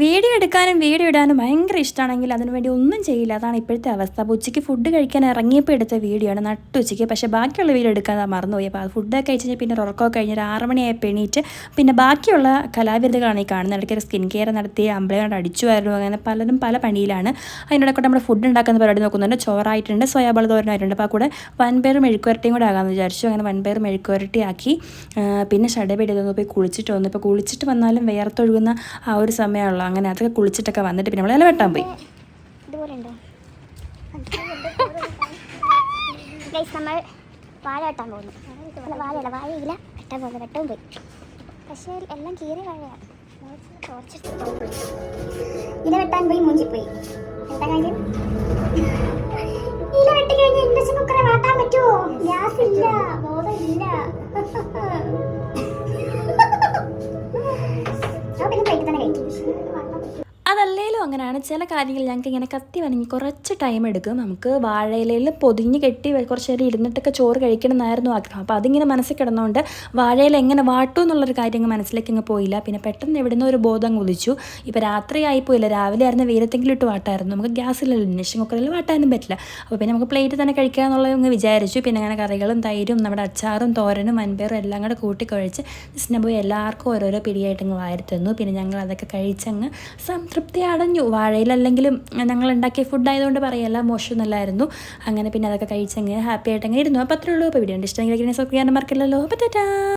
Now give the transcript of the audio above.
Video എടുക്കാനും video ഇടാനും ഭയങ്കര ഇഷ്ടമാണെങ്കിൽ അതിനുവേണ്ടി ഒന്നും ചെയ്യില്ല. അതാണ് ഇപ്പോഴത്തെ അവസ്ഥ. അപ്പോൾ ഉച്ചയ്ക്ക് ഫുഡ് കഴിക്കാൻ ഇറങ്ങിയപ്പോൾ എടുത്ത വീഡിയോ ആണ് നട്ടുച്ചയ്ക്ക്. പക്ഷേ ബാക്കിയുള്ള വീഡിയോ എടുക്കാൻ മറന്നുപോയി. അപ്പോൾ അത് ഫുഡൊക്കെ കഴിച്ച് കഴിഞ്ഞാൽ പിന്നെ ഉറക്കമൊക്കെ കഴിഞ്ഞ് ഒരു 6 മണിയായപ്പോൾ എണീറ്റ് പിന്നെ ബാക്കിയുള്ള കലാവിരുദ്ധകളാണ് ഈ കാണുന്നത്. ഇടയ്ക്ക് സ്കിൻ കെയർ നടത്തി, അമ്പലം അടിച്ചു വരുന്നു, അങ്ങനെ പലരും പല പണിയിലാണ്. അതിനിടയ്ക്ക് നമ്മൾ ഫുഡ് ഉണ്ടാക്കുന്ന പരിപാടി നോക്കുന്നുണ്ട്. ചോറായിട്ടുണ്ട്, സോയാബോൾ തോരനായിട്ടുണ്ട്. അപ്പോൾ കൂടെ വൻപയർ മെഴുക്കുവരട്ടിയും കൂടെ ആകാമെന്ന് വിചാരിച്ചു. അങ്ങനെ വൻപയർ മെഴുക്കുവരട്ടി ആക്കി. പിന്നെ ഷടപെടി ഇതൊന്ന് പോയി കുളിച്ചിട്ട് വന്നു. ഇപ്പോൾ കുളിച്ചിട്ട് വന്നാലും വേർത്തൊഴുകുന്ന ആ ഒരു സമയമുള്ള അങ്ങനെ അതൊക്കെ കുളിച്ചിട്ടൊക്കെ വന്നിട്ട് പിന്നെ നമ്മൾ ഇല വെട്ടാൻ പോയി. നമ്മൾ വാഴ വെട്ടാൻ പോകുന്നു. വാഴയില വെട്ടാൻ പോകുന്നു. വെട്ടവും പോയി. പക്ഷേ എല്ലാം കീറി വാഴയാണ്. ഇല വെട്ടാൻ പോയി, മൂഞ്ചിപ്പോയി. എന്താ കാര്യം? ഇല വെട്ടി കഴിഞ്ഞാൽ ഇൻഡക്ഷൻ കുക്കറെ വാട്ടാൻ പറ്റുമോ? ഗ്യാസ് ഇല്ല, ബോധമില്ല. പിന്നെ പ്ലേറ്റ് തന്നെ കഴിക്കും. അതല്ലേലും അങ്ങനെയാണ്. ചില കാര്യങ്ങൾ ഞങ്ങൾക്ക് ഇങ്ങനെ കത്തി വരങ്ങി കുറച്ച് ടൈം എടുക്കും. നമുക്ക് വാഴയിലയിൽ പൊതിഞ്ഞ് കെട്ടി കുറച്ച് നേരം ഇരുന്നിട്ടൊക്കെ ചോറ് കഴിക്കണമെന്നായിരുന്നു ആഗ്രഹം. അപ്പോൾ അതിങ്ങനെ മനസ്സിൽ കിടന്നുകൊണ്ട് വാഴയില എങ്ങനെ വാട്ടും എന്നുള്ളൊരു കാര്യം അങ്ങ് മനസ്സിലേക്ക് അങ്ങ് പോയില്ല. പിന്നെ പെട്ടെന്ന് എവിടുന്ന് ഒരു ബോധം കുതിച്ചു. ഇപ്പോൾ രാത്രി ആയിപ്പോയില്ല, രാവിലെ ആയിരുന്നു വെയിലത്തെങ്കിലും ഇട്ട് വാട്ടായിരുന്നു. നമുക്ക് ഗ്യാസിലല്ലോ, ഇൻഡക്ഷൻ കുക്കറിൽ വാട്ടാനും പറ്റില്ല. അപ്പോൾ പിന്നെ നമുക്ക് പ്ലേറ്റ് തന്നെ കഴിക്കുക എന്നുള്ളത് അങ്ങ് വിചാരിച്ചു. പിന്നെ അങ്ങനെ കറികളും തൈരും നമ്മുടെ അച്ചാറും തോരനും വൻപയറും എല്ലാം കൂടെ കൂട്ടിക്കുഴച്ച് ജസ്റ്റിനെ പോയി എല്ലാവർക്കും ഓരോരോ പിടിയായിട്ട് അങ്ങ് വാരിത്തന്നു. പിന്നെ ഞങ്ങൾ അതൊക്കെ കഴിച്ചങ്ങ് തൃപ്തി അടഞ്ഞു. വാഴയിലല്ലെങ്കിലും ഞങ്ങൾ ഉണ്ടാക്കിയ ഫുഡ് ആയതുകൊണ്ട് പറയല്ല, മോശമൊന്നുമല്ലായിരുന്നു. അങ്ങനെ പിന്നെ അതൊക്കെ കഴിച്ചങ്ങ് ഹാപ്പി ആയിട്ട് അങ്ങനെ ഇരുന്നു. അപ്പോൾ അത്രേ ഉള്ളൂ. അപ്പോൾ വീഡിയോ ഇഷ്ടമെങ്കിൽ സബ്സ്ക്രൈബ് ചെയ്യാൻ മറക്കില്ലല്ലോ. അപ്പോൾ ടാറ്റാ.